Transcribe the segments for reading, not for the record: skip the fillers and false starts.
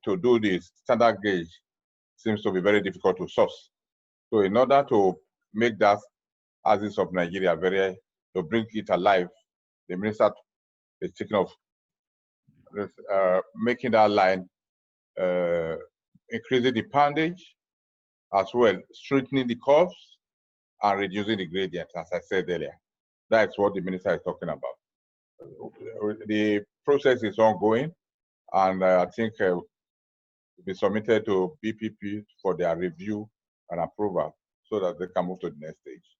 to do this standard gauge seems to be very difficult to source. So in order to make that axis of Nigeria to bring it alive, the minister is thinking of making that line, increasing the poundage, as well, straightening the curves and reducing the gradient, as I said earlier. That's what the minister is talking about. The process is ongoing, and I think it will be submitted to BPP for their review and approval so that they can move to the next stage.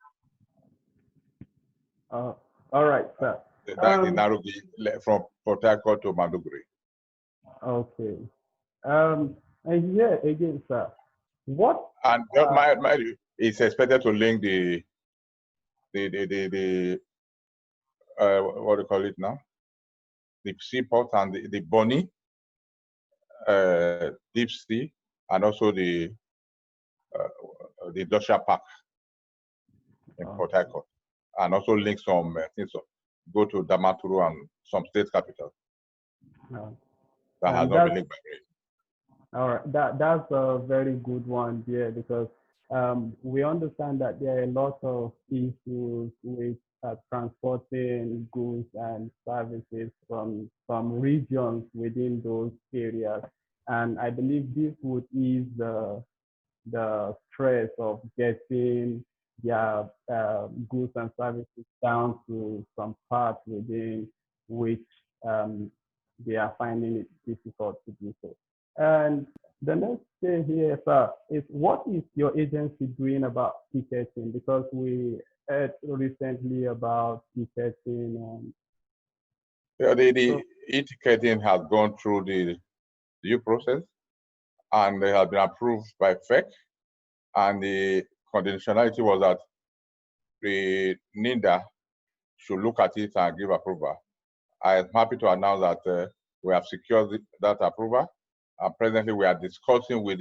All right, sir. That's the narrow gauge from Port Harcourt to Maiduguri. Okay. And yeah, again, sir, what? And it's expected to link the what do you call it now? The seaport and the Bonny, deep sea, and also the industrial park in Port Harcourt, and also link some things go to Damaturu and some state capitals that has not been linked by rail. All right, that's a very good one, yeah, because we understand that there are a lot of issues with transporting goods and services from regions within those areas, and I believe this would ease the stress of getting their goods and services down to some parts within which they are finding it difficult to do so. And the next thing here, sir, is what is your agency doing about ticketing? Because we heard recently about ticketing. The e-ticketing has gone through the due process, and they have been approved by FEC. And the conditionality was that the NIDA should look at it and give approval. I am happy to announce that we have secured that approval. And presently, we are discussing with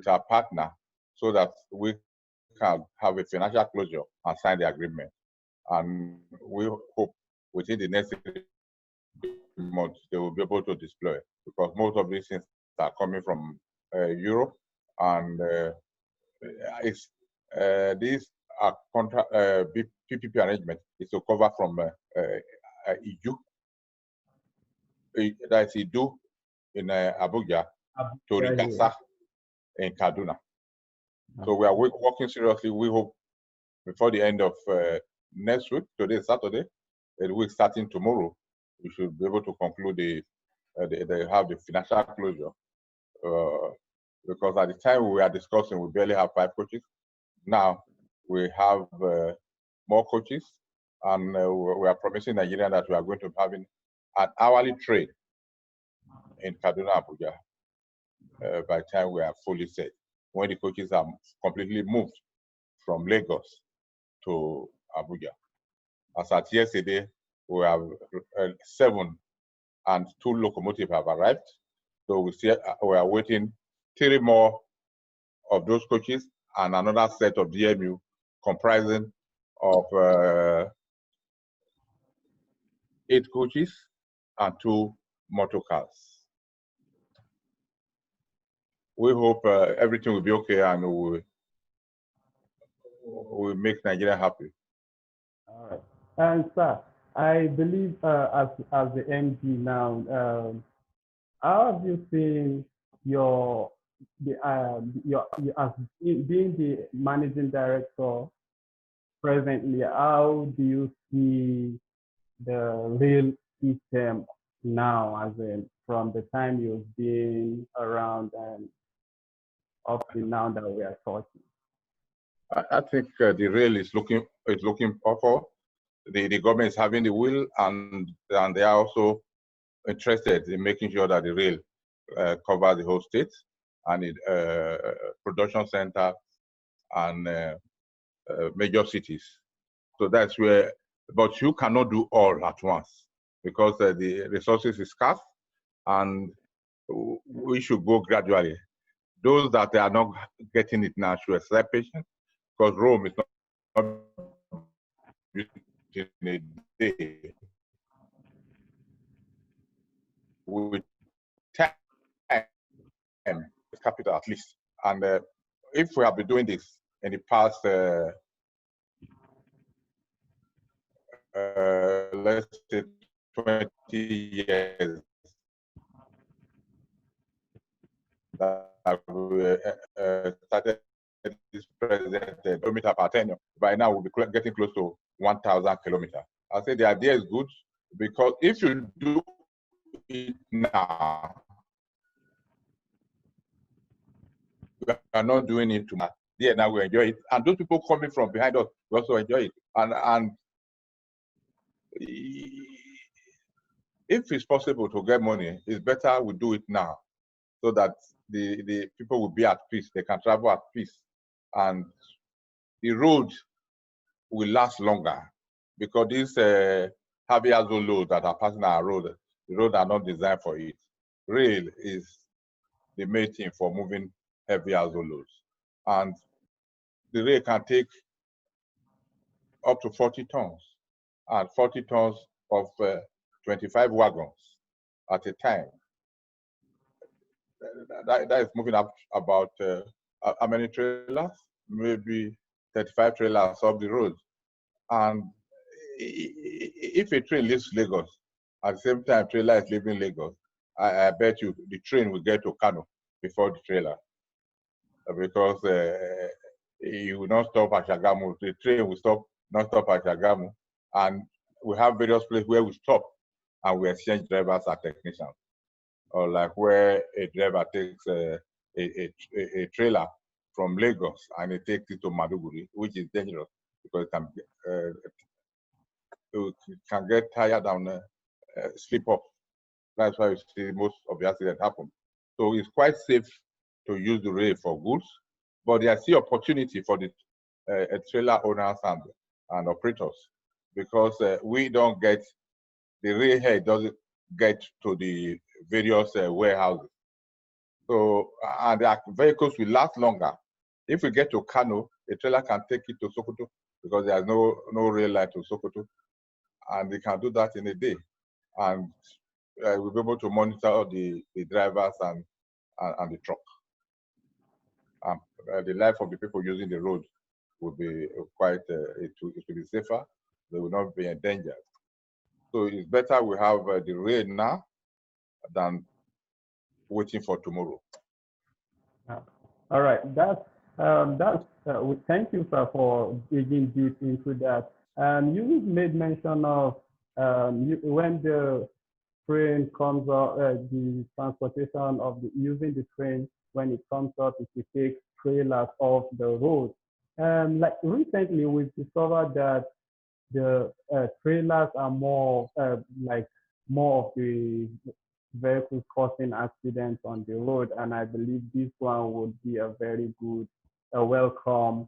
our partner so that we can have a financial closure and sign the agreement. And we hope within the next months they will be able to deploy, because most of these things are coming from Europe, and these are PPP arrangement is to cover from EU, that's IDU in Abuja to Rigasa in Kaduna. So we are working seriously. We hope before the end of next week, today is Saturday, the week starting tomorrow, we should be able to conclude they have the financial closure. Because at the time we are discussing, we barely have 5 coaches. Now we have more coaches, and we are promising Nigeria that we are going to be having an hourly train in Kaduna, Abuja, by the time we are fully set, when the coaches are completely moved from Lagos to Abuja. As at yesterday, we have 7 and 2 locomotives have arrived. So we are waiting 3 more of those coaches and another set of DMU comprising of 8 coaches and 2 motor cars. We hope everything will be okay, and we'll make Nigeria happy. All right. And sir, I believe as the MD now, how have you seen as being the managing director presently? How do you see the rail system now, as in from the time you've been around and up to now that we are talking? I think the rail is looking awful. The government is having the will, and they are also interested in making sure that the rail covers the whole state and the production center and major cities. So that's where, but you cannot do all at once, because the resources is scarce, and we should go gradually. Those that are not getting it now should accept patience, because Rome is not built in a day. With time, capital at least. And if we have been doing this in the past, let's say 20 years, that we started this present kilometer per tenure. By now, we'll be getting close to 1,000 kilometers. I say the idea is good because if you do it now, we are not doing it too much. Yeah, now we enjoy it, and those people coming from behind us we also enjoy it. And if it's possible to get money, it's better we do it now, so that the people will be at peace. They can travel at peace, and the road will last longer, because these heavy household loads that are passing our road, the roads are not designed for it. Rail is the main thing for moving heavy household loads, and the rail can take up to 40 tons, and 40 tons of 25 wagons at a time. That is moving up about how many trailers? Maybe 35 trailers off the road. And if a train leaves Lagos, at the same time trailer is leaving Lagos, I bet you the train will get to Kano before the trailer, because you will not stop at Shagamu. The train will not stop at Shagamu, and we have various places where we stop and we exchange drivers and technicians. Or like where a driver takes a trailer from Lagos and he takes it to Maduguri, which is dangerous because it can get tired and slip off. That's why you see most of the accidents happen. So it's quite safe to use the rail for goods, but there are still opportunity for the trailer owners and operators, because we don't get, the rail head doesn't get to the various warehouses. So, and the vehicles will last longer. If we get to Kano, a trailer can take it to Sokoto, because there's no rail line to Sokoto, and they can do that in a day. And we'll be able to monitor the drivers and the truck. The life of the people using the road will be quite, it will be safer. They will not be endangered. So it's better we have the rail now than waiting for tomorrow. All right, thank you, sir, for digging deep into that. You made mention of when the train comes up, the transportation of using the train, when it comes up, it will take trailers off the road. Like recently, we've discovered that the trailers are more more of the vehicles causing accidents on the road, and I believe this one would be a very good, welcome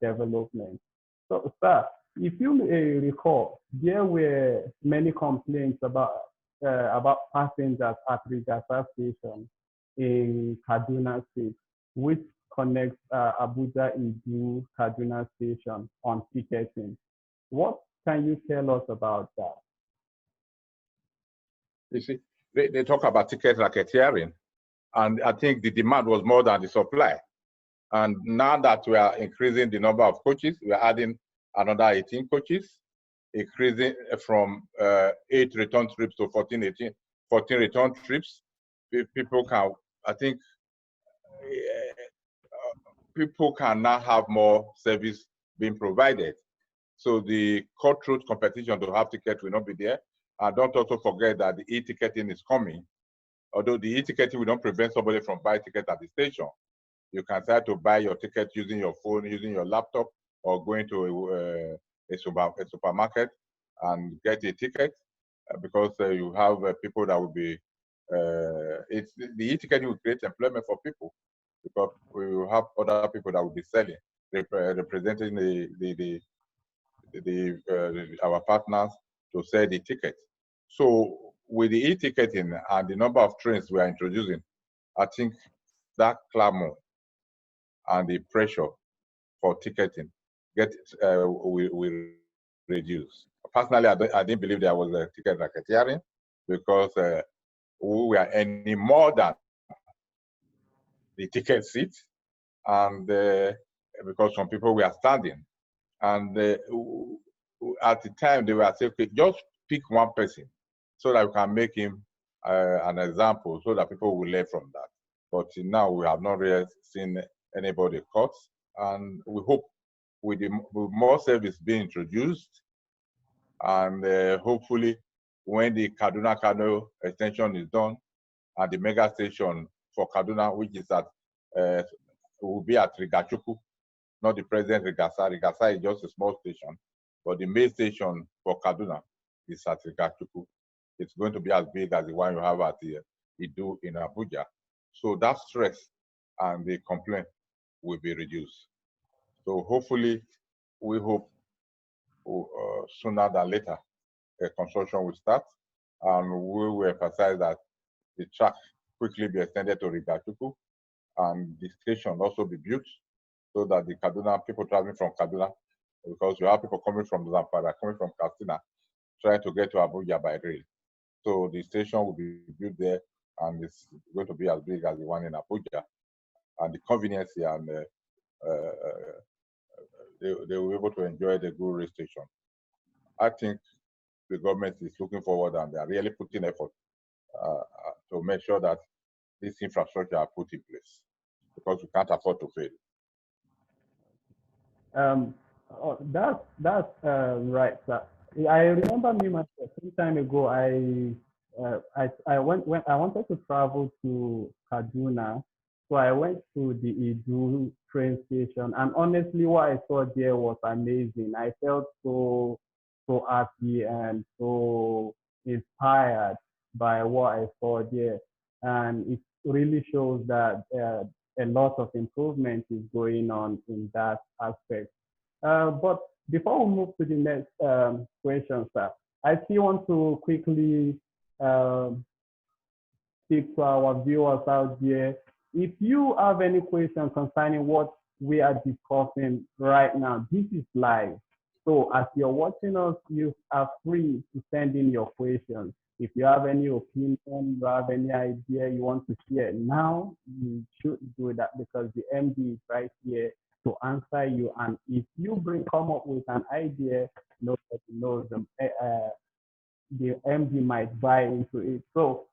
development. So, sir, if you recall, there were many complaints about passengers at Rigasa Station in Kaduna State, which connects Abuja Idu Kaduna Station on ticketing. What can you tell us about that? You see, they talk about ticket racketeering, and I think the demand was more than the supply. And now that we are increasing the number of coaches, we are adding another 18 coaches, increasing from 8 return trips to 14 return trips. People can, I think, people can now have more service being provided. So the cutthroat competition to have tickets will not be there. And don't also forget that the e-ticketing is coming. Although the e-ticketing will not prevent somebody from buying ticket at the station. You can start to buy your ticket using your phone, using your laptop, or going to a supermarket and get a ticket, because you have people that will be, the e-ticketing will create employment for people, because we will have other people that will be selling, representing our partners to sell the ticket. So with the e-ticketing and the number of trains we are introducing, I think that clamor and the pressure for ticketing will reduce. Personally, I didn't believe there was a ticket racketeering, because we were earning more than the ticket seat, and because some people were standing, and at the time they were saying, okay, just pick one person so that we can make him an example, so that people will learn from that. But now we have not really seen anybody caught, and we hope with more service being introduced, and hopefully when the Kaduna Kano extension is done, and the mega station for Kaduna, which is at will be at Rigachuku, not the present Rigasa. Rigasa is just a small station, but the main station for Kaduna is at Rigachuku. It's going to be as big as the one you have at Idu in Abuja. So that stress and the complaint will be reduced. So hopefully, we hope sooner than later, a construction will start, and we will emphasize that the track quickly be extended to Rigachuku, and the station also be built, so that the Kaduna people traveling from Kaduna, because you have people coming from Zamfara, coming from Katsina, trying to get to Abuja by rail. So the station will be built there, and it's going to be as big as the one in Abuja. And the convenience here, and they will be able to enjoy the good rail station. I think the government is looking forward, and they are really putting effort to make sure that this infrastructure are put in place, because we can't afford to fail. That's right, sir. I remember me myself some time ago. I wanted to travel to Kaduna, so I went to the Idu train station, and honestly, what I saw there was amazing. I felt so happy and so inspired by what I saw there, and it really shows that a lot of improvement is going on in that aspect. But before we move to the next question, sir, I still want to quickly speak to our viewers out there. If you have any questions concerning what we are discussing right now, this is live. So as you're watching us, you are free to send in your questions. If you have any opinion, you have any idea you want to share now, you should do that, because the MD is right here to answer you. And if you come up with an idea, nobody knows them. The MD might buy into it. So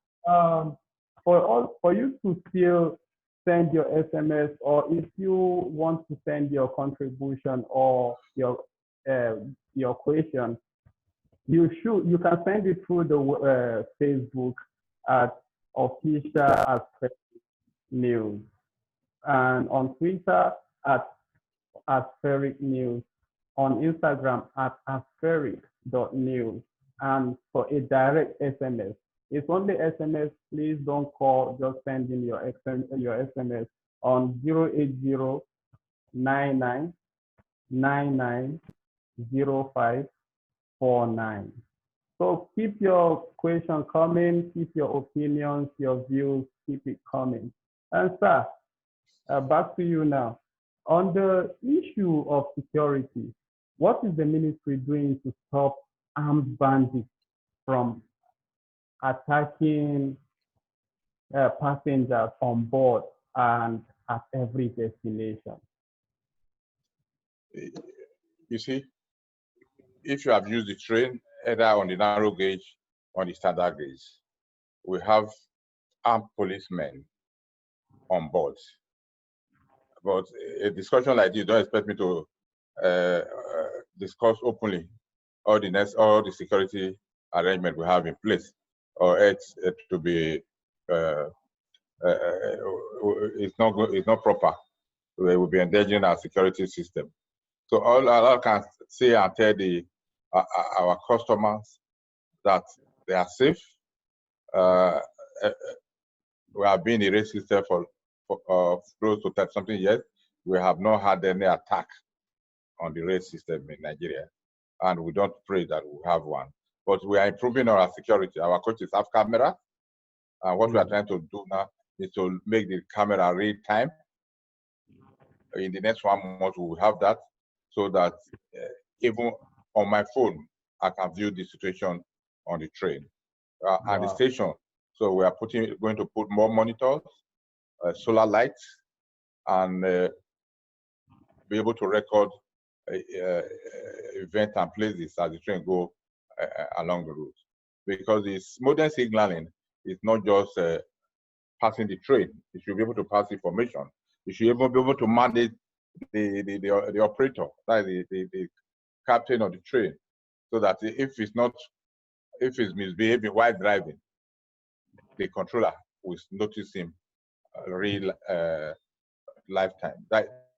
for you to still send your SMS, or if you want to send your contribution or your question, you can send it through the Facebook at official news, and on Twitter at Aspheric News, on Instagram at aspheric.news, and for a direct SMS. It's only SMS. Please don't call. Just send in your SMS on 080 99 0549. So keep your question coming, keep your opinions, your views, keep it coming. And sir, back to you now. On the issue of security, what is the ministry doing to stop armed bandits from attacking passengers on board and at every destination? You see, if you have used the train, either on the narrow gauge or the standard gauge, we have armed policemen on board. But a discussion like this, don't expect me to discuss openly all the security arrangement we have in place, or it's to be it's not proper. We will be endangering our security system. So all I can say and tell our customers that they are safe. We have been in the rail system for close to 30-something years. We have not had any attack on the rail system in Nigeria, and we don't pray that we have one. But we are improving our security. Our coaches have cameras, and what we are trying to do now is to make the camera real time. In the next 1 month, we will have that, so that even on my phone, I can view the situation on the train and the station. So we are going to put more monitors solar lights, and be able to record events and places as the train go along the route. Because this modern signaling is not just passing the train. It should be able to pass information. You should even be able to manage the operator, that is the captain of the train, so that if it's misbehaving while driving, the controller will notice him real lifetime.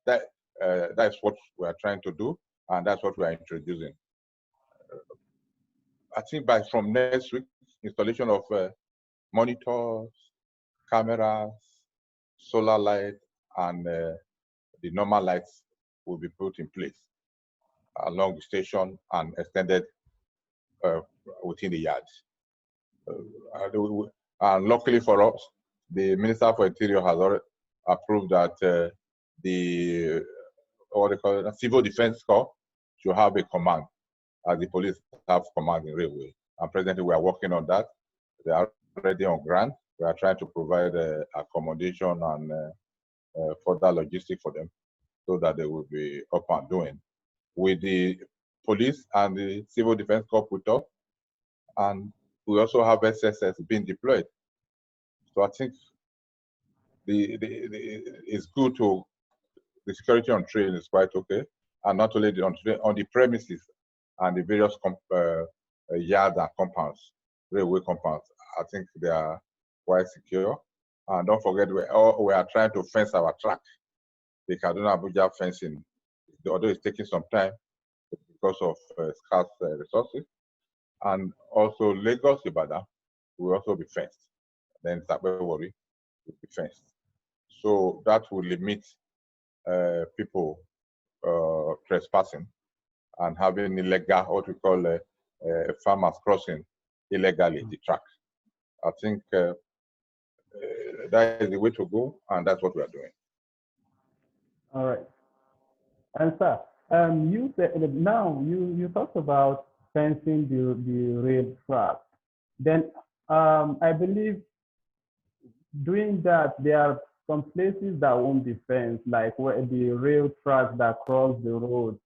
That's what we are trying to do, and that's what we are introducing. I think from next week, installation of monitors, cameras, solar light, and the normal lights will be put in place along the station and extended within the yards. And luckily for us, the Minister for Interior has already approved that the what they call it, Civil Defense Corps should have a command, as the police have command in railway. And presently, we are working on that. They are already on grant. We are trying to provide accommodation and further logistics for them, so that they will be up and doing. With the police and the Civil Defense Corps put up, and we also have SSS being deployed. So I think it's good to, the security on train is quite okay, and not only on the premises and the various yards and compounds, railway compounds. I think they are quite secure. And don't forget, we are trying to fence our track. The Kaduna-Abuja fencing, although it's taking some time because of scarce resources. And also Lagos-Ibadan will also be fenced. Then Sabewari will be fenced. So that will limit people trespassing and having illegal, what we call farmers crossing illegally the track. I think that is the way to go, and that's what we are doing. All right. And sir, you said now you talked about fencing the rail track. Then I believe doing that, there are some places that won't be fenced, like where the rail tracks that cross the road,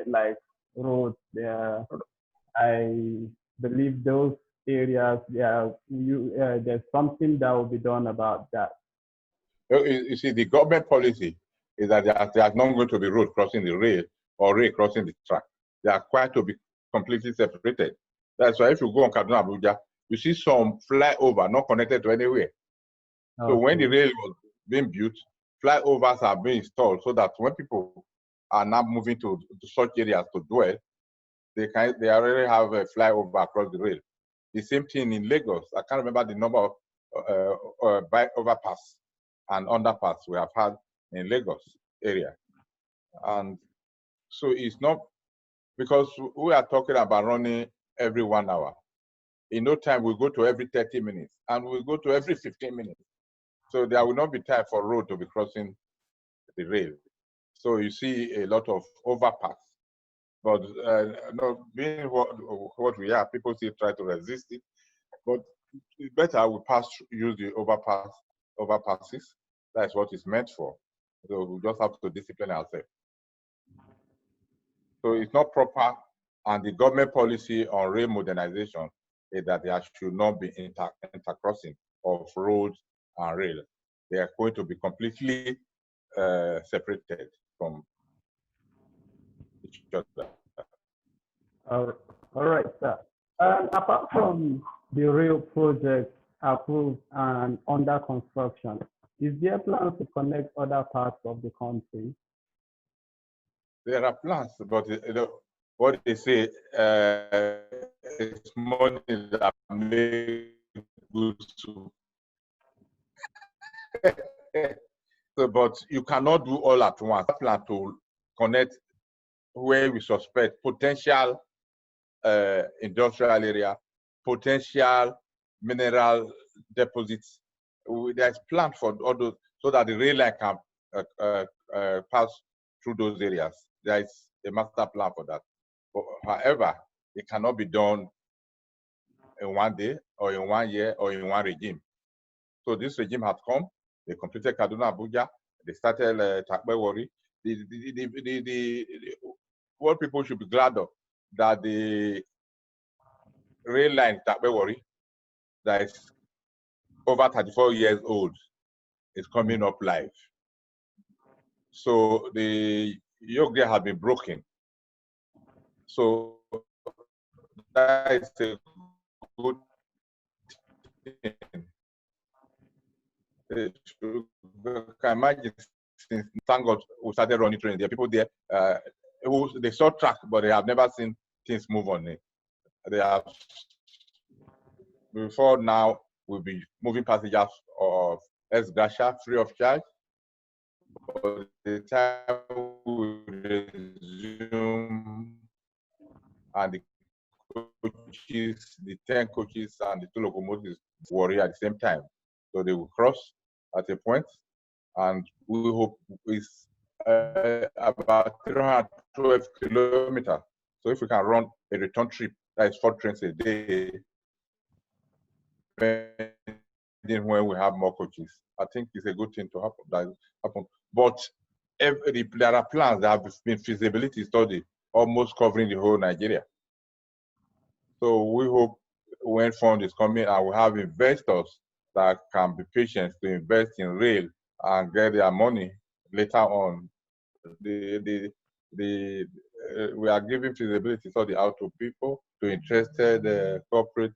like roads there. I believe those areas, there's something that will be done about that. You see, the government policy is that there are not going to be road crossing the rail or rail crossing the track. They are required to be completely separated. That's why if you go on Kaduna-Abuja, you see some flyover not connected to anywhere. Okay. So when the rail was being built, flyovers are being installed so that when people are now moving to such areas to dwell, they already have a flyover across the rail. The same thing in Lagos. I can't remember the number of bike overpass and underpass we have had in Lagos area. And so it's not, because we are talking about running every 1 hour. In no time, we go to every 30 minutes and we go to every 15 minutes. So there will not be time for road to be crossing the rail. So you see a lot of overpass. But no, being what we are, people still try to resist it. But it's better we use the overpasses. That's what it's meant for. So we just have to discipline ourselves. So it's not proper, and the government policy on rail modernization is that there should not be intercrossing of roads and rail. They are going to be completely separated from each other. All right, sir. And apart from the rail project approved and under construction, is there plans to connect other parts of the country? There are plans, but what they say, it's money that makes good soup. So, but you cannot do all at once. Plan to connect where we suspect potential industrial area, potential mineral deposits. There's plan for all those, so that the rail line can pass through those areas. There is a master plan for that. But, however, it cannot be done in 1 day or in 1 year or in one regime. So this regime has come, They completed Kaduna Abuja. They started Takbewori. What people should be glad of that the rail line Takbewori that is over 34 years old is coming up live. So the yoke there has been broken. So that is a good thing. You can imagine, since thank God we started running trains, there are people there they saw track, but they have never seen things move on it. They have, before now, we'll be moving passengers of Gracia free of charge. But the time we resume and the coaches, the 10 coaches and the 2 locomotives worry at the same time. So they will cross at a point, and we hope it's about 312 kilometers. So if we can run a return trip, that is 4 trains a day, when we have more coaches, I think it's a good thing to happen. But there are plans that have been feasibility study almost covering the whole Nigeria. So we hope when fund is coming and we have investors that can be patient to invest in rail and get their money later on. We are giving feasibility study out to people, to interested corporate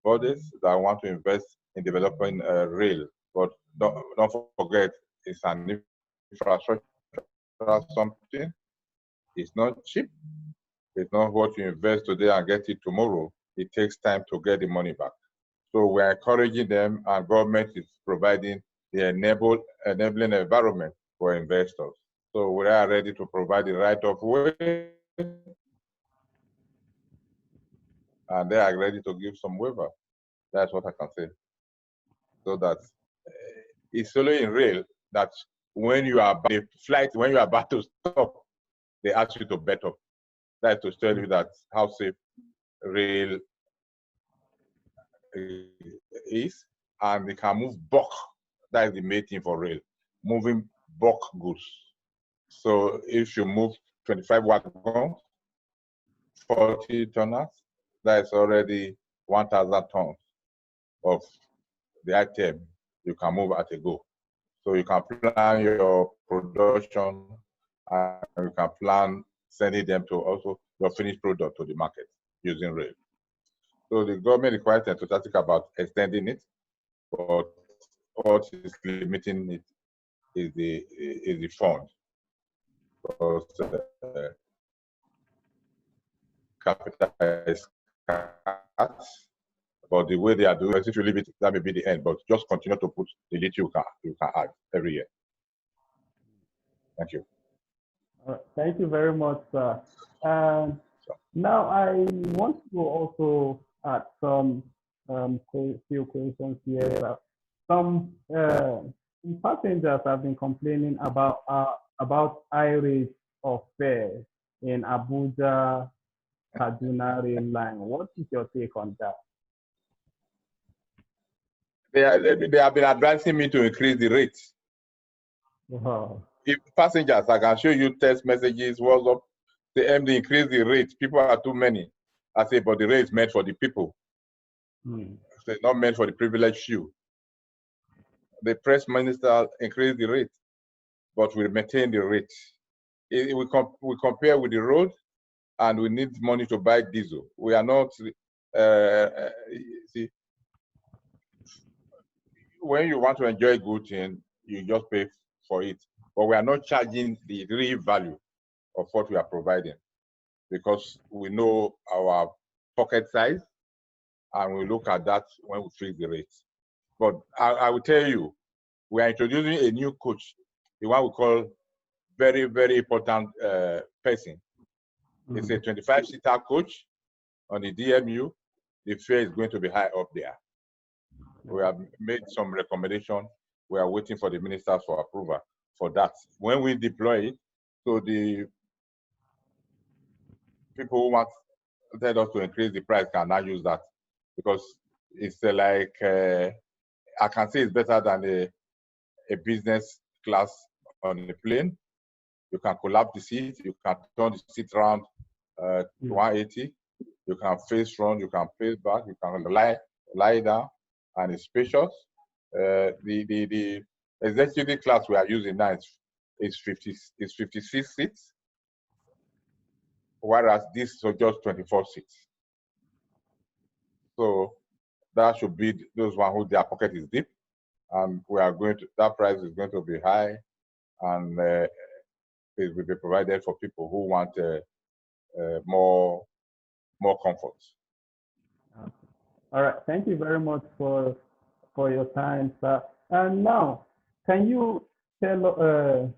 bodies that want to invest in developing rail. But don't forget, it's an infrastructure something. It's not cheap. It's not what you invest today and get it tomorrow. It takes time to get the money back. So we're encouraging them, and government is providing the enabling environment for investors. So we are ready to provide the right of way, and they are ready to give some waiver. That's what I can say. So that it's only in rail that when you are the flight, when you are about to stop, they ask you to bet up. That's to tell you that how safe rail is, and they can move bulk. That is the main thing for rail, moving bulk goods. So if you move 25 wagons, 40 tonners, that is already 1,000 tons of the item you can move at a go. So you can plan your production, and you can plan sending them to also your finished product to the market using rail. So the government requires them to think about extending it, but what is limiting it is the fund. Because capital is scarce, but the way they are doing it, if you leave it, that may be the end. But just continue to put the little you can add every year. Thank you. Thank you very much, sir. Now I want to also add some few questions here. Some passengers have been complaining about high rates of fares in Abuja Kaduna rail line. What is your take on that? They have been advising me to increase the rates. Wow. If passengers, I can show you text messages, WhatsApp, the MD increase the rate. People are too many. I say, but the rate is meant for the people. It's not meant for the privileged few. The press minister increased the rate, but we maintain the rate. We compare with the road, and we need money to buy diesel. We are not, see, when you want to enjoy good thing, you just pay for it. But we are not charging the real value of what we are providing, because we know our pocket size, and we look at that when we fix the rates. But I will tell you, we are introducing a new coach, the one we call very, very important person. It's a 25-seater coach on the DMU. The fare is going to be high up there. We have made some recommendation. We are waiting for the ministers for approval for that. When we deploy it, so the people who want us to increase the price can now use that, because it's like I can say it's better than a business class on the plane. You can collapse the seat. You can turn the seat around to 180. You can face front. You can face back. You can lie down, and it's spacious. The executive class we are using now is 56 seats, whereas this is just 24 seats. So that should be those one who their pocket is deep, and we are going to, that price is going to be high, and it will be provided for people who want more comfort. All right, thank you very much for your time, sir. And now, can you tell us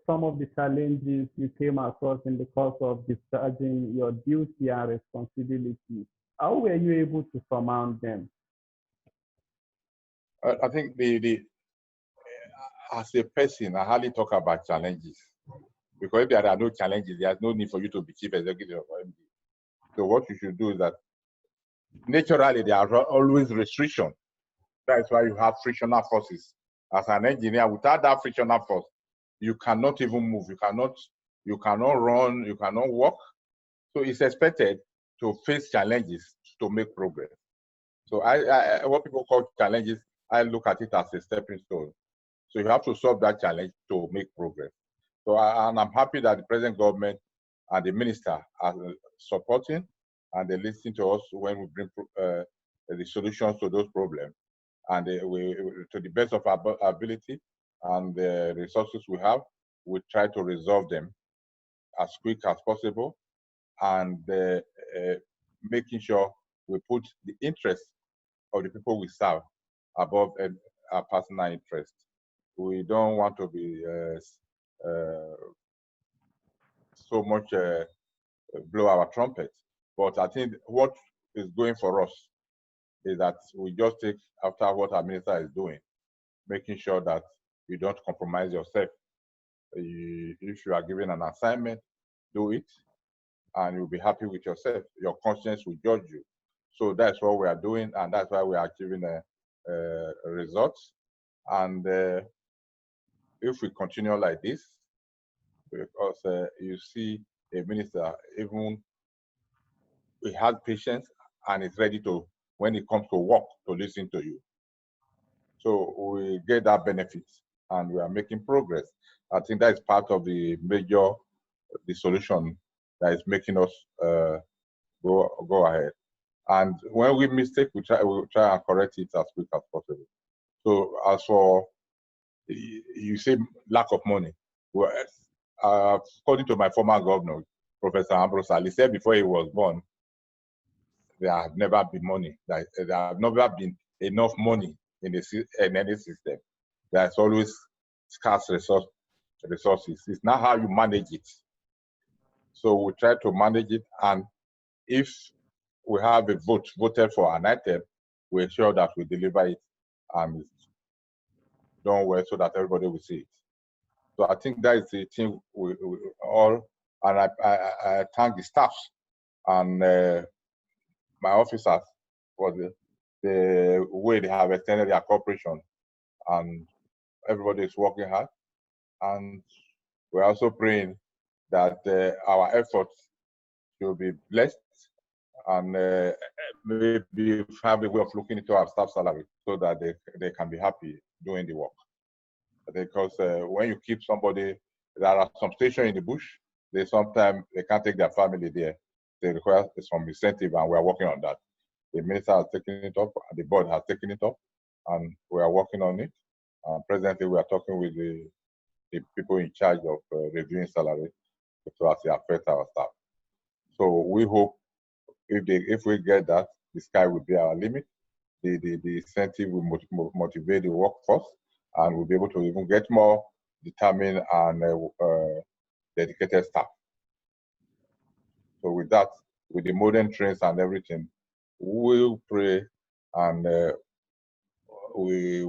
some of the challenges you came across in the course of discharging your duty and responsibility? How were you able to surmount them? I think as a person, I hardly talk about challenges, because if there are no challenges, there's no need for you to be chief executive or MD. So what you should do is that naturally there are always restrictions. That's why you have frictional forces. As an engineer, without that frictional force, you cannot even move. You cannot run. You cannot walk. So it's expected to face challenges to make progress. So I what people call challenges, I look at it as a stepping stone. So you have to solve that challenge to make progress. So and I'm happy that the present government and the minister are supporting, and they listen to us when we bring the solutions to those problems. And we, to the best of our ability and the resources we have, we try to resolve them as quick as possible, and making sure we put the interest of the people we serve above our personal interest. We don't want to be so much blow our trumpet, but I think what is going for us is that we just take after what our minister is doing, making sure that you don't compromise yourself. If you are given an assignment, do it, and you'll be happy with yourself. Your conscience will judge you. So that's what we are doing, and that's why we are achieving results. And if we continue like this, because you see a minister, even he has patience and is ready to, when it comes to work, to listen to you. So we get that benefit, and we are making progress. I think that is part of the solution that is making us go ahead. And when we mistake, we try and correct it as quick as possible. So as for, you say lack of money, well, according to my former governor, Professor Ambrose Ali, said before he was born, there have never been money. There have never been enough money in any system. There's always scarce resources. It's not how you manage it. So we try to manage it, and if we have a voted for an item, we ensure that we deliver it and it's done well so that everybody will see it. So I think that is the thing we all, and I thank the staff and my officers for the way they have extended their cooperation, and everybody is working hard. And we're also praying that our efforts will be blessed, and maybe have a way of looking into our staff salary so that they can be happy doing the work. Because when you keep somebody, there are some stations in the bush, sometimes they can't take their family there. They require some incentive, and we are working on that. The minister has taken it up, the board has taken it up, and we are working on it. Presently, we are talking with the people in charge of reviewing salary to actually affect our staff. So we hope if we get that, the sky will be our limit. The incentive will motivate the workforce, and we'll be able to even get more determined and dedicated staff. So with that, with the modern trains and everything, we'll pray, and we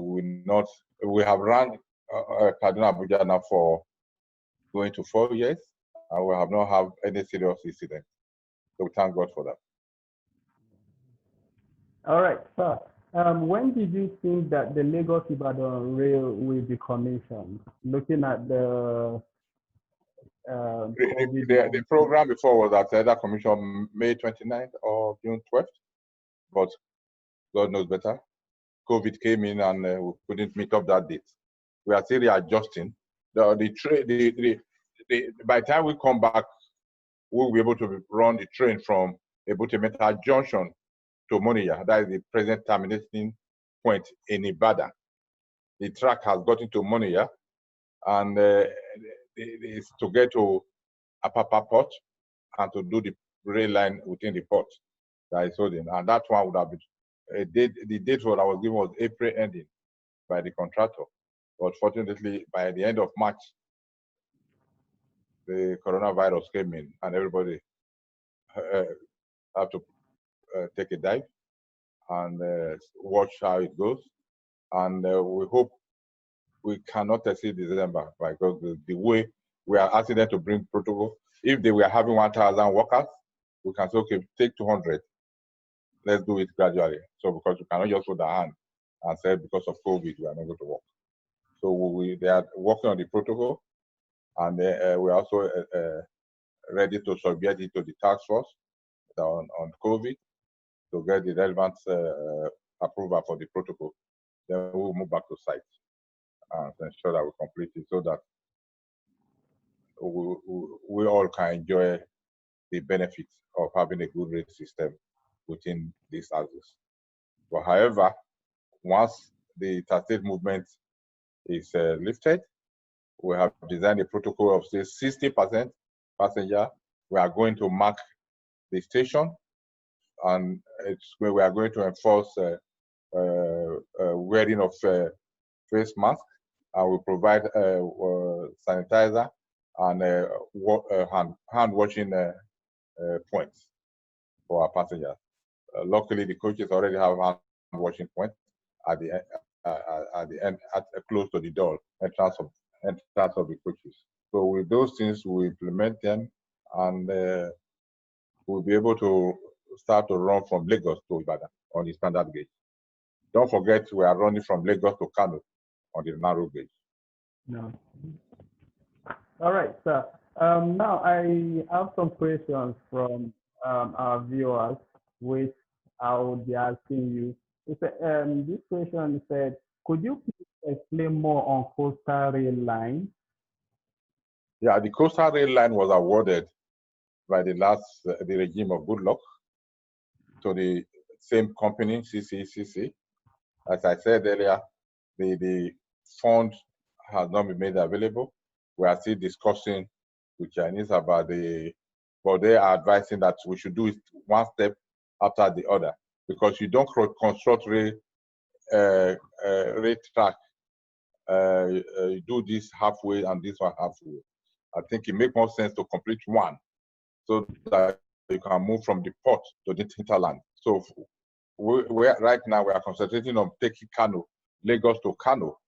have run Kaduna Abuja now for going to 4 years, and we have not had any serious incident. So we thank God for that. All right, sir. When did you think that the Lagos-Ibadan rail will be commissioned? Looking at the The COVID-19. program before was at either commission May 29th or June 12th, but God knows better. COVID came in and we couldn't meet up that date. We are still readjusting. By the time we come back, we'll be able to run the train from Ebute-Metta Junction to Moniya. That is the present terminating point in Ibadan. The track has gotten to Moniya, and it's to get to Apapa Port and to do the rail line within the port that is holding. And that one would have been the date that was given was April ending by the contractor. But fortunately, by the end of March, the coronavirus came in and everybody had to take a dive and watch how it goes. And we hope we cannot exceed December because the way we are asking them to bring protocol. If they were having 1,000 workers, we can say, okay, take 200. Let's do it gradually. So because we cannot just put our hand and say because of COVID, we are not going to work. So they are working on the protocol, and we're also ready to submit it to the task force on COVID to get the relevant approval for the protocol. Then we'll move back to site and ensure that we complete it so that we all can enjoy the benefits of having a good rate system within these houses. But however, once the interstate movement is lifted, we have designed a protocol of say 60% passenger. We are going to mark the station, and we are going to enforce wearing of face mask, and we provide sanitizer and hand washing points for our passengers. Luckily, the coaches already have hand washing points at the end, close to the door entrance of the coaches. So with those things, we implement them, and we'll be able to start to run from Lagos to Ibadan on the standard gauge. Don't forget, we are running from Lagos to Kano on the narrow gauge. No. All right, sir. Now I have some questions from our viewers, which I will be asking you. This question said, could you please explain more on coastal rail line? Yeah, the coastal rail line was awarded by the regime of Goodluck to the same company, CCCC. As I said earlier, the fund has not been made available. We are still discussing with Chinese about but they are advising that we should do it one step after the other, because you don't construct rail track, you do this halfway and this one halfway. I think it makes more sense to complete one so that you can move from the port to the hinterland. So right now we are concentrating on taking Kano, Lagos to Kano,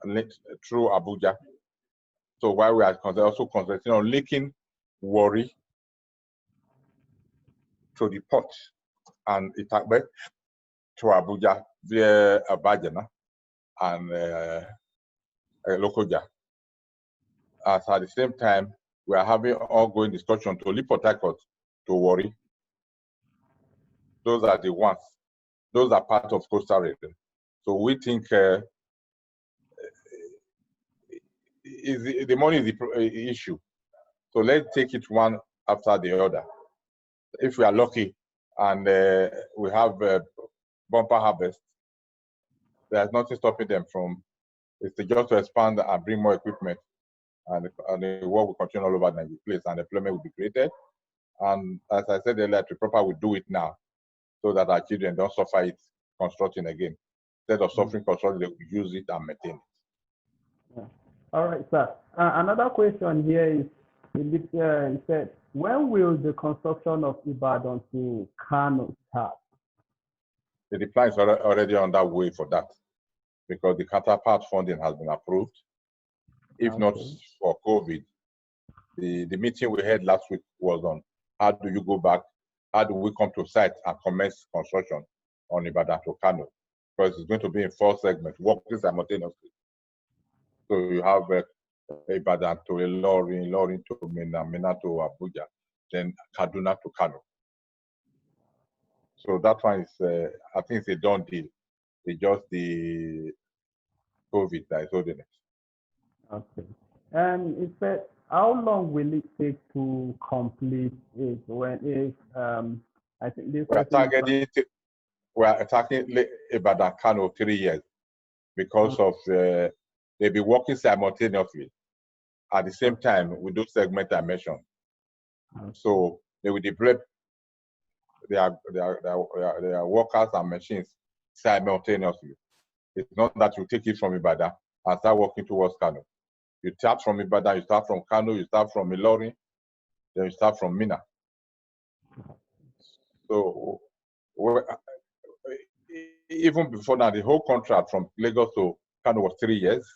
through Abuja. So while we are also concentrating on linking Warri to the port and Itakbe to Abuja via Abajana and Lokoja. As at the same time, we are having ongoing discussion to leave Port Harcourt to Warri. Those are the ones. Those are part of coastal rail. So we think the money is the issue. So let's take it one after the other. If we are lucky and we have bumper harvest, there's nothing stopping them from, it's just to expand and bring more equipment, and the work will continue all over the place, and employment will be created. And as I said earlier, Tripropa will do it now so that our children don't suffer it constructing again. Instead of suffering construction, they will use it and maintain it. Yeah. All right, sir. Another question here is, it said, when will the construction of Ibadan to Kano start? The plan is already on that way for that, because the counterpart funding has been approved. If not for COVID, the meeting we had last week was on how do you go back, how do we come to site and commence construction. on Ibadan to Kano, because it's going to be in 4 segments, working simultaneously. So you have Ibadan to Ilorin, Ilorin to Minna, Minna to Abuja, then Kaduna to Kano. So that one is, I think it's a done deal. It's just the COVID that is holding it. Okay. And it said, how long will it take to complete it? I think this we are targeting Ibadan Kano 3 years because of they'll be working simultaneously at the same time with those segments I mentioned. So they will develop their workers and machines simultaneously. It's not that you take it from Ibadan and start working towards Kano. You start from Ibadan, you start from Kano, you start from Ilorin, then you start from Minna. So even before that, the whole contract from Lagos to Kano was 3 years.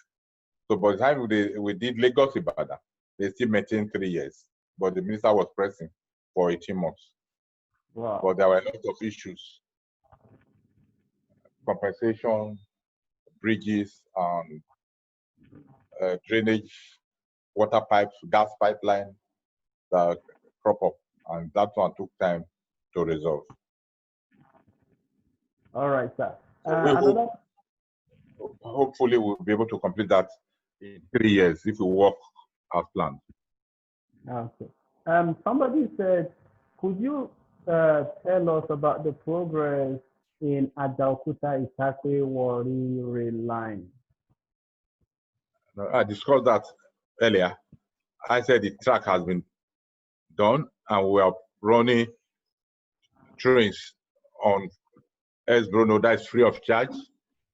So by the time we did Lagos Ibadan, they still maintained 3 years. But the minister was pressing for 18 months. Wow. But there were a lot of issues. Compensation, bridges, drainage, water pipes, gas pipeline that crop up. And that one took time to resolve. All right, sir. Hopefully we'll be able to complete that in 3 years if we work as planned. Okay. Somebody said, could you tell us about the progress in Ajaokuta Itakpe Warri rail line? I discussed that earlier. I said the track has been done and we are running trains on Bruno that is free of charge,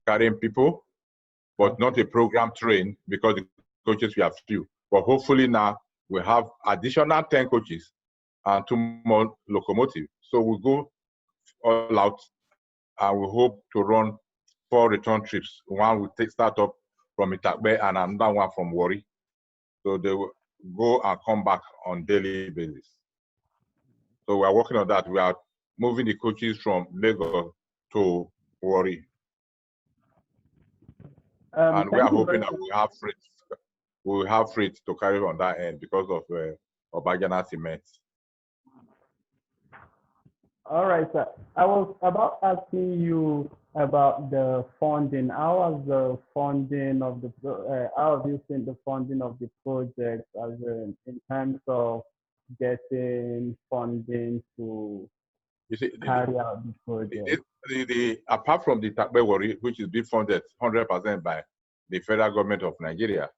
carrying people, but not a program train because the coaches we have few. But hopefully now we have additional 10 coaches and 2 more locomotives. So we'll go all out and we hope to run 4 return trips. One will start up from Itakpe and another one from Warri. So they will go and come back on daily basis. So we are working on that. We are moving the coaches from Lagos to Warri. And we are hoping that we will have freight to carry on that end because of Obagana cement. All right, sir. I was about asking you about the funding. How has the funding of how have you seen the funding of the project as in terms of getting funding to carry out the project? Apart from the Itakpe Warri, which is being funded 100% by the federal government of Nigeria,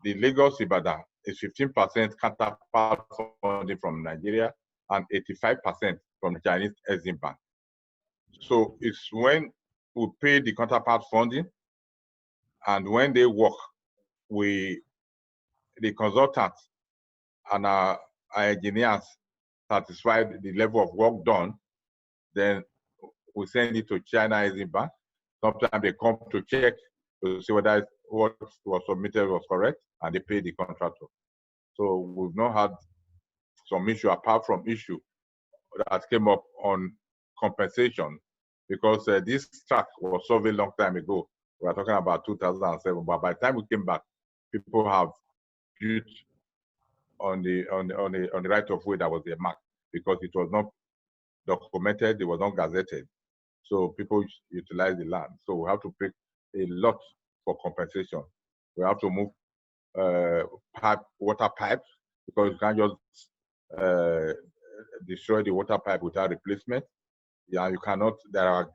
the Lagos Ibadan is 15% counterpart funding from Nigeria and 85% from the Chinese Exim Bank. So it's when we pay the counterpart funding and when they work, the consultants and our engineers satisfy the level of work done, then we send it to China Exim Bank. Sometimes they come to check to see whether what was submitted was correct, and they pay the contractor. So we've not had some issue apart from issue that came up on compensation, because this track was solved a long time ago. We are talking about 2007, but by the time we came back, people have built on the right of way that was a mark, because it was not documented, it was not gazetted. So people utilize the land. So we have to pay a lot for compensation. We have to move water pipes, because you can't just destroy the water pipe without replacement. Yeah, you cannot. There are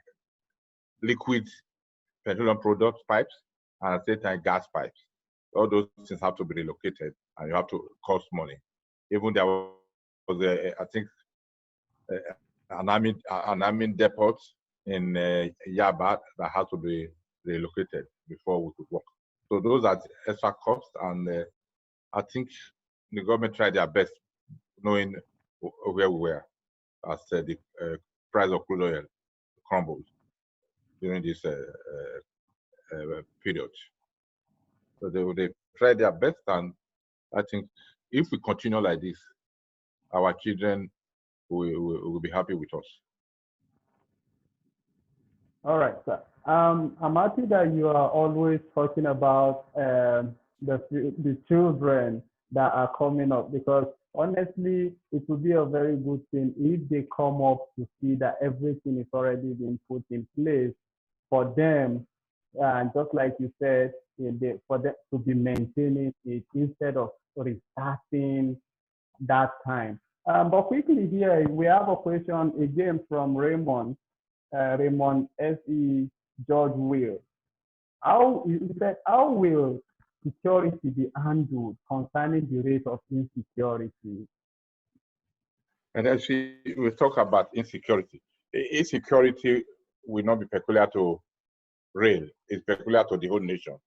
liquid petroleum product pipes and at the same time gas pipes. All those things have to be relocated, and you have to cost money. Even there was I think an army depot in Yaba that had to be relocated before we could work. So those are extra costs, and I think the government tried their best, knowing where we were as the price of crude oil crumbled during this period. So they tried their best, and I think if we continue like this, our children will be happy with us. All right, sir. I'm happy that you are always talking about the children that are coming up, because honestly, it would be a very good thing if they come up to see that everything is already been put in place for them, and just like you said, for them to be maintaining it instead of restarting that time. But quickly here, we have a question again from Raymond S.E. George Will. How will security be handled concerning the rate of insecurity? And as we talk about insecurity, insecurity will not be peculiar to rail, it's peculiar to the whole nation.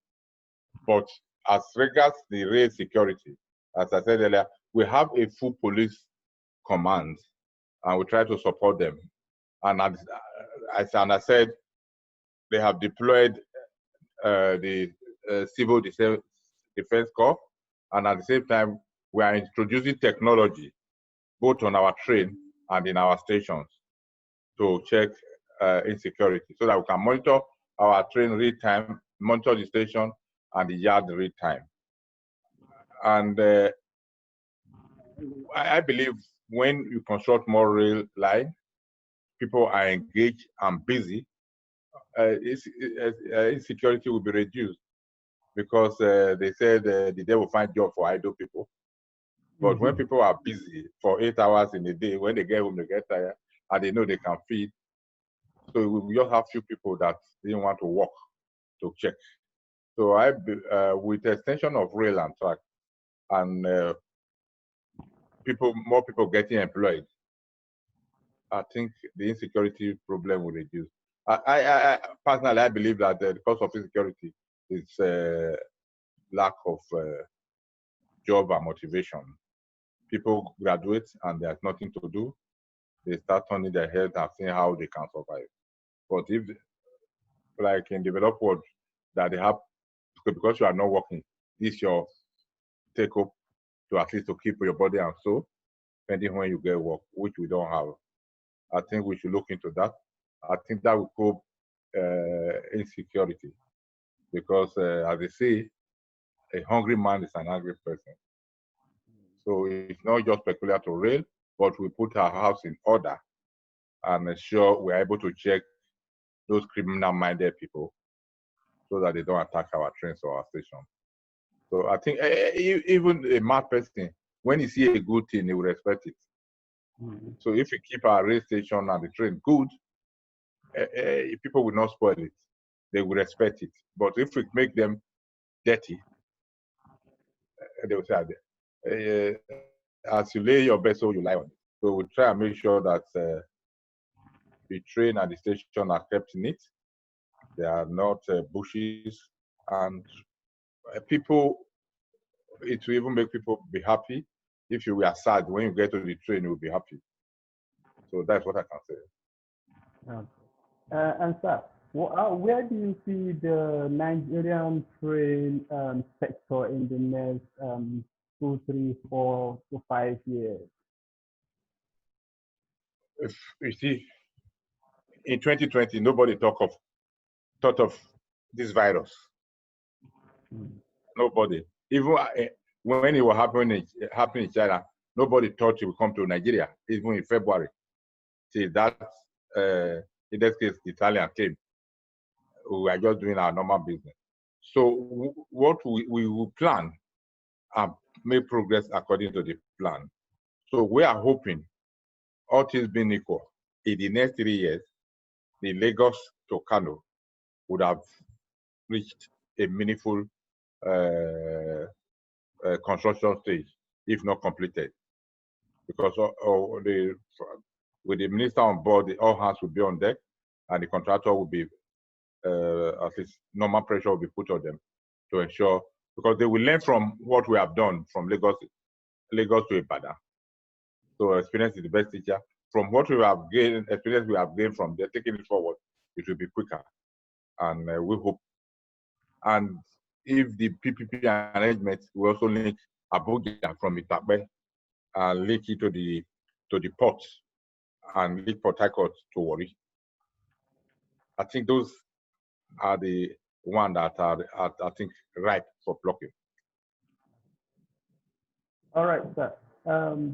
But as regards the rail security, as I said earlier, we have a full police command and we try to support them. And as I said, they have deployed the Civil Defense Corps, and at the same time, we are introducing technology both on our train and in our stations to check insecurity so that we can monitor our train real time, monitor the station and the yard real time. And I believe when you construct more rail line, people are engaged and busy, insecurity will be reduced, because they said the devil find job for idle people. But when people are busy for 8 hours in a day, when they get home, they get tired, and they know they can feed. So we just have few people that didn't want to work to check. So with the extension of rail and track, and more people getting employed, I think the insecurity problem will reduce. I personally, I believe that the cause of insecurity is lack of job and motivation. People graduate and there's nothing to do. They start turning their head and seeing how they can survive. But if, like in developed world, that they have, because you are not working, this your take up to at least to keep your body and soul, depending when you get work, which we don't have. I think we should look into that. I think that will cope insecurity, because as they say, a hungry man is an angry person. So it's not just peculiar to rail, but we put our house in order and ensure we're able to check those criminal-minded people so that they don't attack our trains or our station. So I think even a mad person, when he see a good thing, he will respect it. So if we keep our rail station and the train good, people will not spoil it. They will respect it. But if we make them dirty, they will say, as you lay your bed, so you lie on it. So we try and make sure that the train and the station are kept neat. They are not bushes, and people, it will even make people be happy. If you were sad, when you get to the train, you'll be happy. So that's what I can say. And sir, where do you see the Nigerian train sector in the next 2, 3, 4 to 5 years? If you see, in 2020, nobody thought of this virus. Nobody. Even when it was happening in China, nobody thought it would come to Nigeria, even in February. See, that, in that case, the Italian came. We are just doing our normal business. So what we will plan and make progress according to the plan. So we are hoping, all things being equal, in the next 3 years, the Lagos to Kano would have reached a meaningful construction stage, if not completed. Because with the minister on board, all hands will be on deck, and the contractor will be, at least normal pressure will be put on them to ensure, because they will learn from what we have done from Lagos to Ibadan. So experience is the best teacher. From what we have gained, experience we have gained from there, taking it forward, it will be quicker. And we hope. And if the PPP arrangement will also link Abuja from Itape and link it to the port and link Port Harcourt to Warri. I think those are the ones that are, I think, ripe for plucking. All right, sir.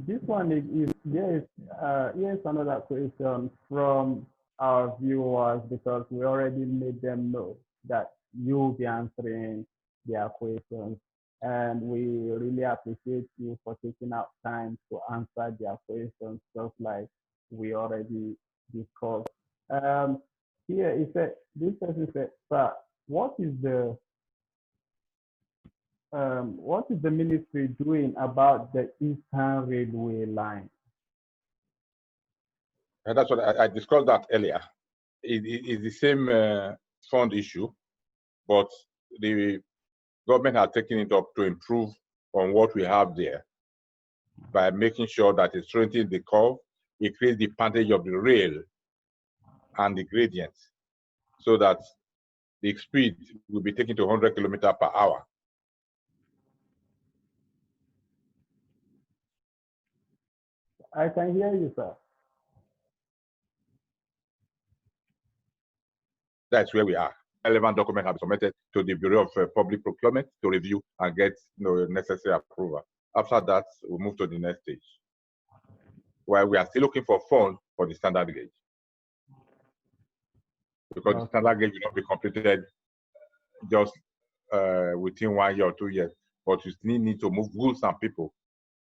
This one is here's another question from our viewers, because we already made them know that you'll be answering their questions, and we really appreciate you for taking out time to answer their questions, just like we already discussed. Here it said, this person said, sir, what is the ministry doing about the Eastern Railway line? And that's what I discussed that earlier. It's the same fund issue, but the government has taken it up to improve on what we have there by making sure that it strengthens the curve, increase the advantage of the rail and the gradient, so that the speed will be taken to 100 kilometers per hour. I can hear you, sir. That's where we are. Relevant documents have been submitted to the Bureau of Public Procurement to review and get necessary approval. After that, we'll move to the next stage, where we are still looking for funds for the standard gauge. Because the standard gauge will not be completed just within 1 year or 2 years, but you still need to move goods and people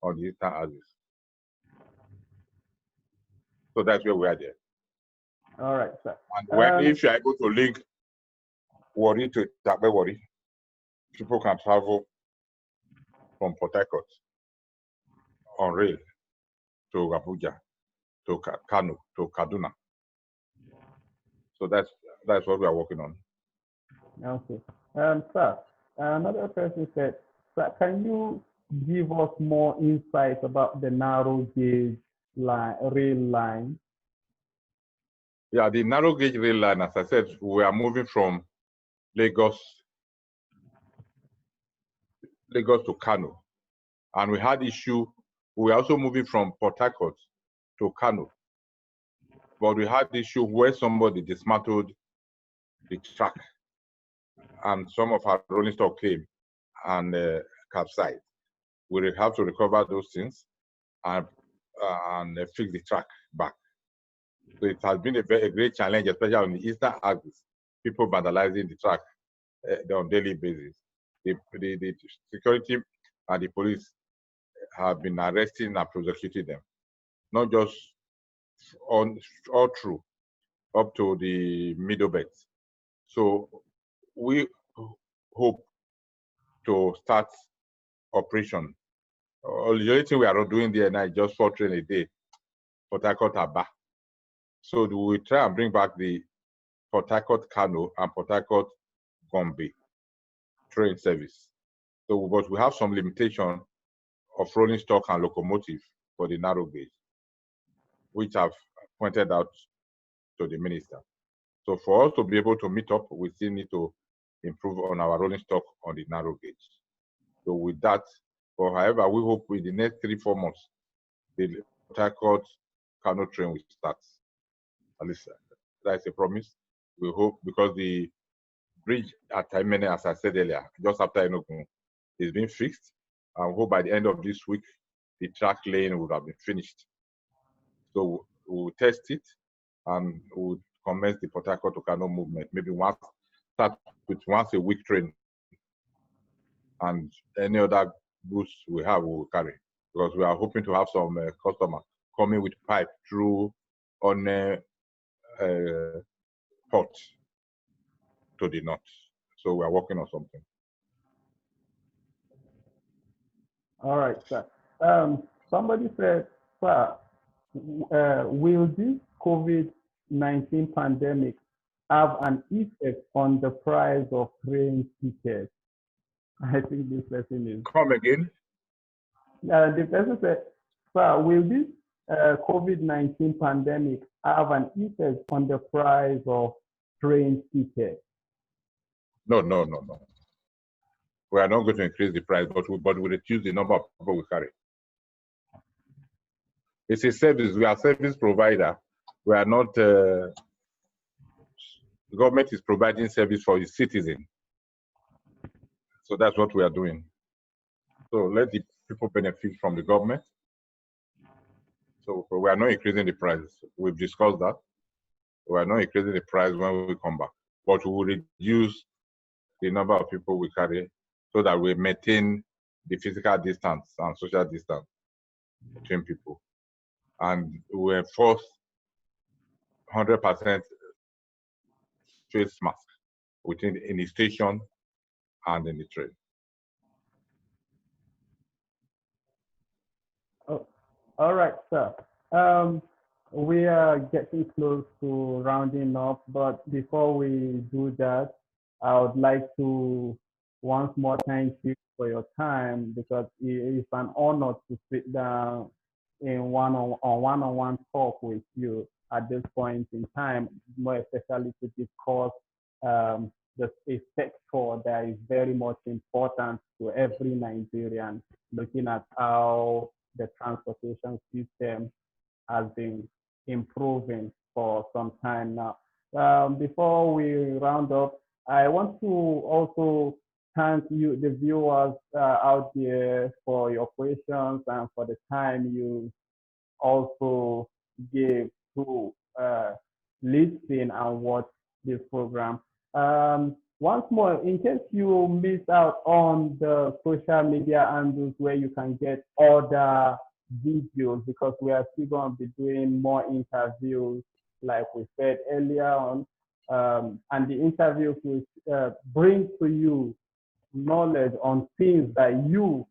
on the eastern axis. So that's where we are there. All right, sir. And if you're able to link Warri to Takbe Warri, people can travel from Port Harcourt on rail to Abuja, to Kano, to Kaduna. So that's what we are working on. Okay. Sir, another person said, sir, can you give us more insight about the narrow gauge rail line? Yeah, the narrow gauge rail line, as I said, we are moving from Lagos to Kano. And we had issue, we are also moving from Port Harcourt to Kano. But we had issue where somebody dismantled the track and some of our rolling stock came and capsized. We have to recover those things and fix the track back. So it has been a great challenge, especially on the eastern axis. People vandalizing the track on a daily basis. The security and the police have been arresting and prosecuting them, not just all through up to the middle belt. So we hope to start operation. The only thing we are doing there now is just 4 trains a day, Port Harcourt Aba. So we will try and bring back the Port Harcourt Kano and Port Harcourt Gombe train service. So, but we have some limitation of rolling stock and locomotive for the narrow gauge, which I've pointed out to the minister. So for us to be able to meet up, we still need to improve on our rolling stock on the narrow gauge. So with that, but however, we hope in the next 3-4 months, the Port Harcourt Kano train will start. At least that's a promise. We hope, because the bridge at Taimene, as I said earlier, just after Enugu, is being fixed. I hope by the end of this week, the track lane would have been finished. So we'll test it and we'll commence the Port Harcourt to Kano movement. Maybe start with once a week train, and any other goods we have, we will carry. Because we are hoping to have some customer coming with pipe through on port to the north. So we are working on something. All right, sir. Somebody said, sir, will this COVID-19 pandemic have an effect on the price of train tickets? I think this person is. Come again? The person said, sir, will this COVID-19 pandemic have an effect on the price of train tickets? No. We are not going to increase the price, but we reduce the number of people we carry. It's a service. We are a service provider. We are not The government is providing service for its citizens. So that's what we are doing. So let the people benefit from the government. So we are not increasing the price. We've discussed that. We are not increasing the price when we come back, but we will reduce the number of people we carry so that we maintain the physical distance and social distance between people. And we enforce 100% face mask in the station and in the train. Oh, all right, sir. We are getting close to rounding up, but before we do that, I would like to once more thank you for your time because it is an honor to sit down in one-on-one talk with you at this point in time, more especially to discuss the a sector that is very much important to every Nigerian, looking at how the transportation system has been improving for some time now. Before we round up, I want to also thank you, the viewers out there, for your questions and for the time you also gave to listen and watch this program. Once more, in case you missed out on the social media handles where you can get other videos, because we are still going to be doing more interviews, like we said earlier on, and the interviews will bring to you knowledge on things that you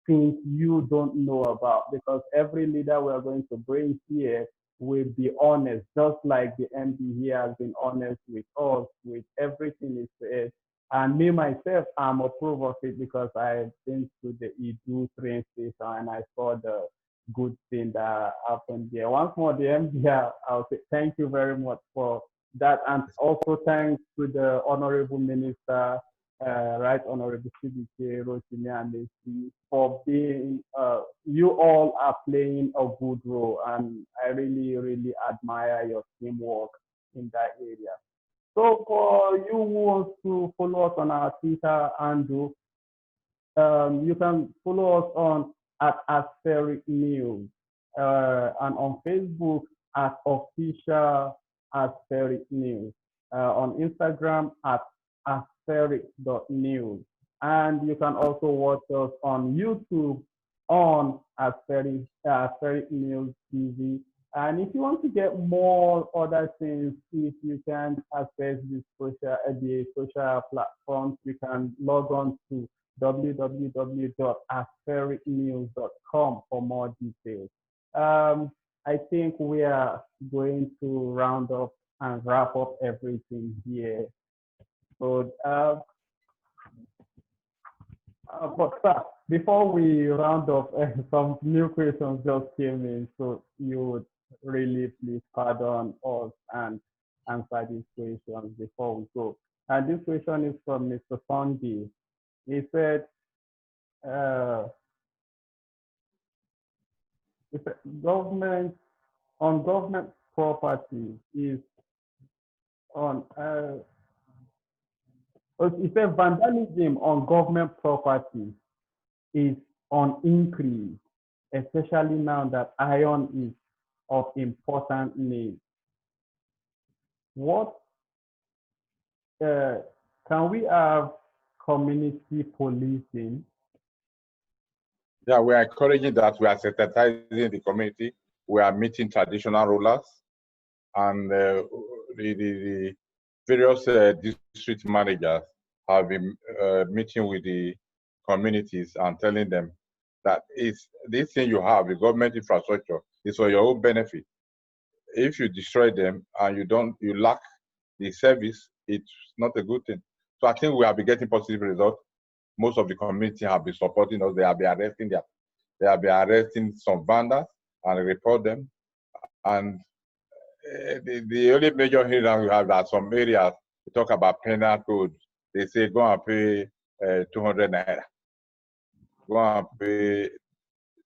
things you don't know about, because every leader we are going to bring here will be honest, just like the MD here has been honest with us, with everything he said. And me, myself, I'm approve of it because I've been to the Edu train station and I saw the good thing that happened there. Once more, the MD here, I'll say thank you very much for that. And also thanks to the Honorable Minister, Right Honorable CBK, Rotimi and for being, you all are playing a good role, and I really, really admire your teamwork in that area. So for you who wants to follow us on our Twitter handle, you can follow us on at Aspheric News and on Facebook at official Aspheric News, on Instagram at aspheric.news, and you can also watch us on YouTube on Aspheric News TV. And if you want to get more other things, if you can access the social platforms, you can log on to www.aspheric.news.com for more details. I think we are going to round up and wrap up everything here. So, but before we round up, some new questions just came in, so you would really please pardon us and answer these questions before we go. And this question is from Mr. Sunday. He said, government property is on. He said vandalism on government property is on increase, especially now that iron is of important need. What can we have community policing? Yeah, we are encouraging that. We are sensitizing the community. We are meeting traditional rulers and the various district managers have been meeting with the communities and telling them that this thing you have, the government infrastructure, is for your own benefit. If you destroy them and you lack the service, it's not a good thing. So I think we have been getting positive results. Most of the community have been supporting us. They have been arresting some vandals and report them. And the only major hindrance we have are some areas. We talk about penal code. They say go and pay 200 naira. Go and pay,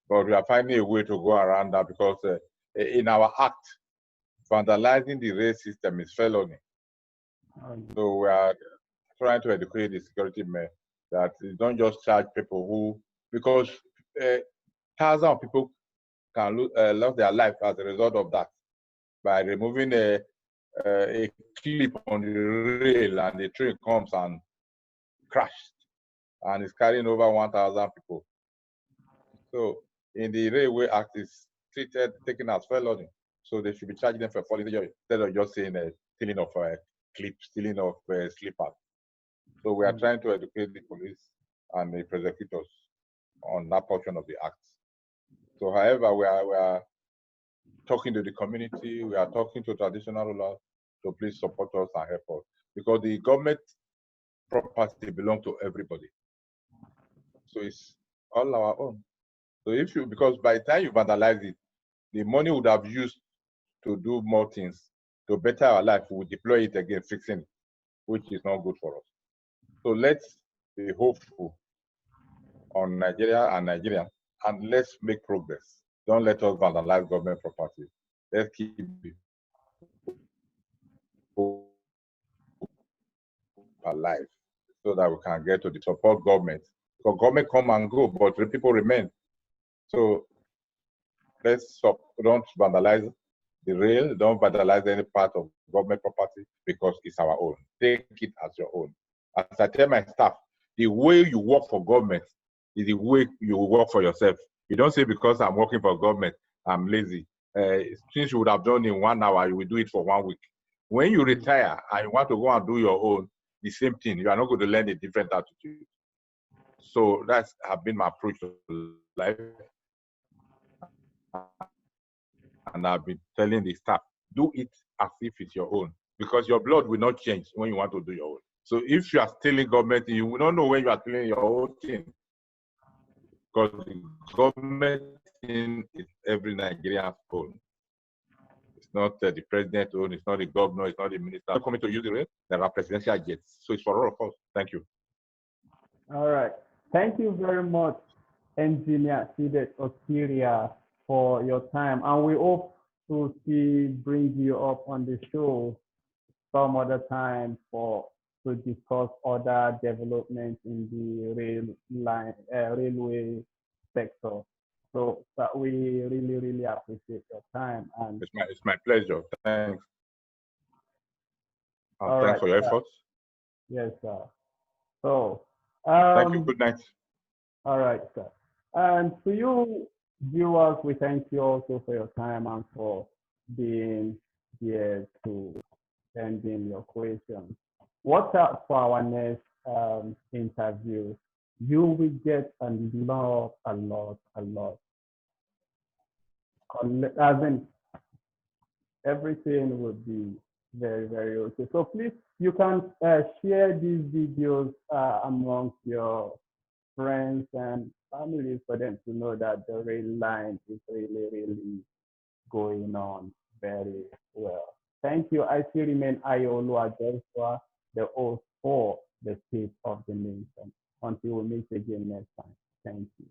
but we are finding a way to go around that because in our act, vandalizing the rail system is felony. So we are trying to educate the security men that you don't just charge people who, because thousands of people can lose their life as a result of that by removing a clip on the rail and the train comes and crashed and is carrying over 1,000 people. So in the Railway Act, is taken as felony. So they should be charging them for falling instead of just saying stealing of clips, stealing of slippers. So we are trying to educate the police and the prosecutors on that portion of the act. So however, we are talking to the community, we are talking to traditional rulers to please support us and help us, because the government property belongs to everybody. So it's all our own. So if you, because by the time you vandalize it, the money would have used to do more things to better our life, we will deploy it again, fixing it, which is not good for us. So let's be hopeful on Nigeria and Nigerians, and let's make progress. Don't let us vandalize government property. Let's keep it alive so that we can get to the support government. So government come and go, but the people remain. So let's don't vandalize the rail, don't vandalize any part of government property, because it's our own. Take it as your own. As I tell my staff, the way you work for government is the way you work for yourself. You don't say because I'm working for government, I'm lazy. Things you would have done in 1 hour, you will do it for 1 week. When you retire and you want to go and do your own, the same thing, you are not going to learn a different attitude. So that's have been my approach to life. And I've been telling the staff, do it as if it's your own, because your blood will not change when you want to do your own. So if you are stealing government, you will not know when you are stealing your own thing, because the government thing is every Nigerian's own. It's not the president's own, it's not the governor, it's not the minister. Not coming to use the rail, there are presidential jets. So it's for all of us. Thank you. All right. Thank you very much, Engineer Fidet Okhiria, for your time. And we hope to bring you up on the show some other time to discuss other developments in the railway sector. So we really appreciate your time. And it's my pleasure. Thanks. All thanks for your efforts. Yes, sir. So thank you. Good night. All right, sir. And to you viewers, we thank you also for your time and for being here to send in your questions. Watch out for our next interview. You will get a lot. As in, everything will be very okay. So please, you can share these videos amongst your friends and families for them to know that the rail line is really going on very well. Thank you. I still remain Ayolua Joshua, the host for the State of the Nation. Until we meet again next time. Thank you.